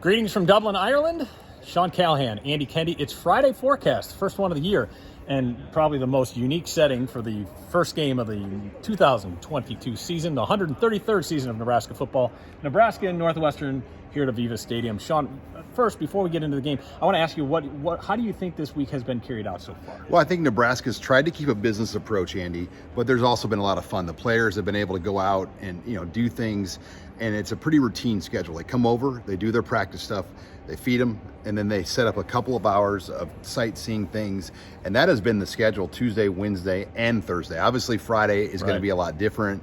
Greetings from Dublin, Ireland. Sean Callahan, Andy Kendeigh. It's Friday Forecast, first one of the year, and probably the most unique setting for the first game of the 2022 season, the 133rd season of Nebraska football. Nebraska and Northwestern here at Aviva Stadium. Sean, first, before we get into the game, I want to ask you, how do you think this week has been carried out so far? Well, I think Nebraska's tried to keep a business approach, Andy, but there's also been a lot of fun. The players have been able to go out and do things, and it's a pretty routine schedule. They come over, they do their practice stuff, they feed them, and then they set up a couple of hours of sightseeing things, and that has been the schedule Tuesday, Wednesday, and Thursday. Obviously, Friday is going to be a lot different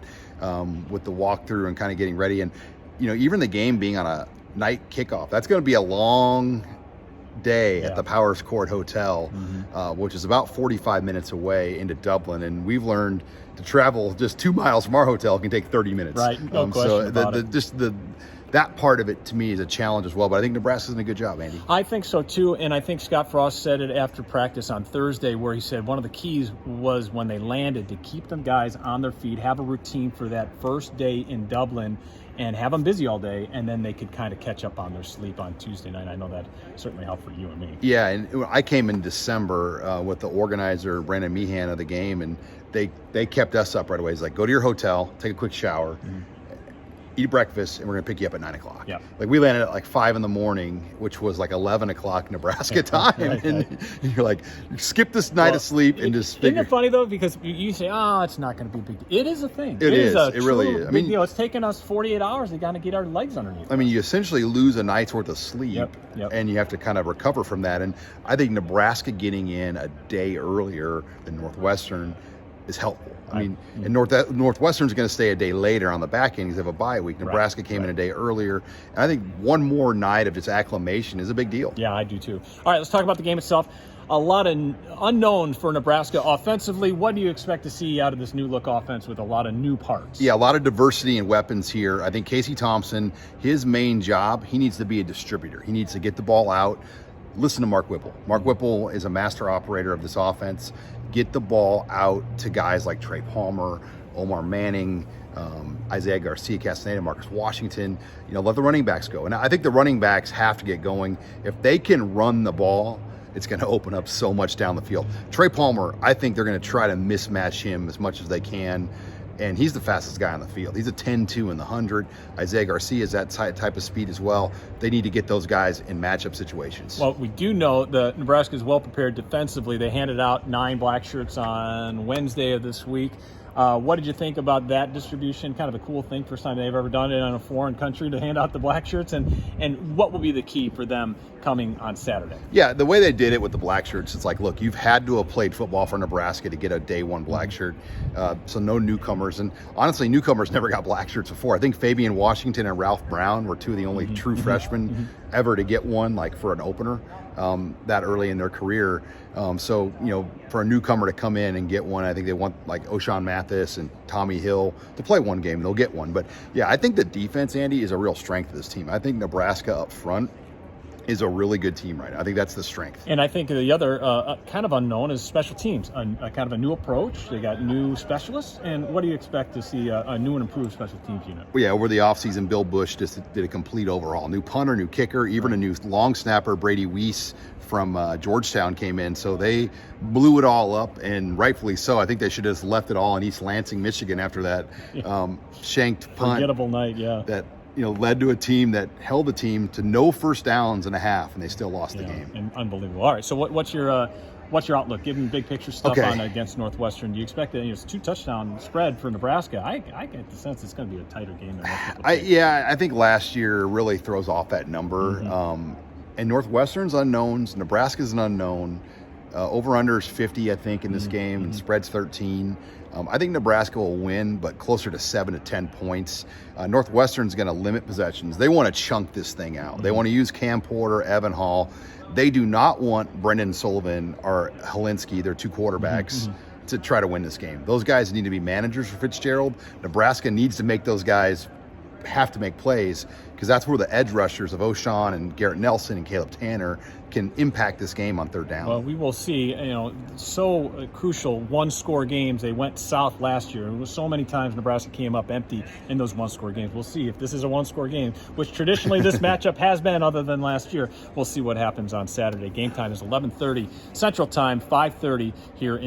with the walkthrough and kind of getting ready, and even the game being on a night kickoff, that's going to be a long day at the Powers Court Hotel, which is about 45 minutes away into Dublin, and we've learned to travel just 2 miles from our hotel can take 30 minutes. Right, no question about it. That part of it to me is a challenge as well, but I think Nebraska's doing a good job, Andy. I think so too, and I think Scott Frost said it after practice on Thursday, where he said one of the keys was when they landed to keep them guys on their feet, have a routine for that first day in Dublin, and have them busy all day, and then they could kind of catch up on their sleep on Tuesday night. I know that certainly helped for you and me. Yeah, and I came in December with the organizer, Brandon Meehan, of the game, and they kept us up right away. He's like, go to your hotel, take a quick shower, eat breakfast, and we're going to pick you up at 9 o'clock. Yeah. Like, we landed at like 5 in the morning, which was like 11 o'clock Nebraska time. Right. And you're like, skip this night of sleep and just figure. Isn't it funny, though? Because you say, it's not going to be a big deal. It is a thing. It is. A It really is. I mean, it's taken us 48 hours to kind of get our legs underneath. I mean, you essentially lose a night's worth of sleep, Yep. and you have to kind of recover from that. And I think Nebraska getting in a day earlier than Northwestern is helpful. I mean, and Northwestern's going to stay a day later on the back end because they have a bye week. Nebraska came in a day earlier. And I think one more night of just acclimation is a big deal. Yeah, I do too. All right, let's talk about the game itself. A lot of unknowns for Nebraska offensively. What do you expect to see out of this new look offense with a lot of new parts? Yeah, a lot of diversity in weapons here. I think Casey Thompson, his main job, he needs to be a distributor. He needs to get the ball out. Listen to Mark Whipple. Mark Whipple is a master operator of this offense. Get the ball out to guys like Trey Palmer, Omar Manning, Isaiah Garcia Castaneda, Marcus Washington. Let the running backs go. And I think the running backs have to get going. If they can run the ball, it's going to open up so much down the field. Trey Palmer, I think they're going to try to mismatch him as much as they can. And he's the fastest guy on the field. He's a 10-2 in the 100. Isaiah Garcia is that type of speed as well. They need to get those guys in matchup situations. Well, we do know that Nebraska is well prepared defensively. They handed out 9 black shirts on Wednesday of this week. What did you think about that distribution? Kind of a cool thing, first time they've ever done it in a foreign country to hand out the black shirts. And what will be the key for them coming on Saturday? Yeah, the way they did it with the black shirts, it's like, look, you've had to have played football for Nebraska to get a day one black shirt. So no newcomers. And honestly, newcomers never got black shirts before. I think Fabian Washington and Ralph Brown were two of the only true freshmen ever to get one, like for an opener that early in their career. So for a newcomer to come in and get one, I think they want like O'Shawn Mathis and Tommy Hill to play one game. They'll get one. But yeah, I think the defense, Andy, is a real strength of this team. I think Nebraska up front is a really good team right now. I think that's the strength. And I think the other kind of unknown is special teams, kind of a new approach. They got new specialists. And what do you expect to see a new and improved special teams unit? Well, yeah, over the offseason, Bill Bush just did a complete overhaul. New punter, new kicker, even a new long snapper, Brady Weiss from Georgetown came in. So they blew it all up, and rightfully so. I think they should have just left it all in East Lansing, Michigan after that shanked punt. Forgettable night, yeah. That led to a team that held the team to no first downs and a half, and they still lost the game. And unbelievable. All right, so what's your outlook? Given big picture stuff on against Northwestern, do you expect that it's 2 touchdown spread for Nebraska? I get the sense it's going to be a tighter game than most people think. I think last year really throws off that number. And Northwestern's unknowns, Nebraska's an unknown. Over-under's 50, I think, in this game, and spread's 13. I think Nebraska will win, but closer to 7 to 10 points. Northwestern's going to limit possessions. They want to chunk this thing out. They want to use Cam Porter, Evan Hall. They do not want Brendan Sullivan or Helinski, their 2 quarterbacks, to try to win this game. Those guys need to be managers for Fitzgerald. Nebraska needs to make those guys have to make plays because that's where the edge rushers of O'Shawn and Garrett Nelson and Caleb Tanner can impact this game on third down. Well, we will see. So crucial one-score games. They went south last year. It was so many times Nebraska came up empty in those one-score games. We'll see if this is a one-score game, which traditionally this matchup has been, other than last year. We'll see what happens on Saturday. Game time is 11:30 Central Time, 5:30 here in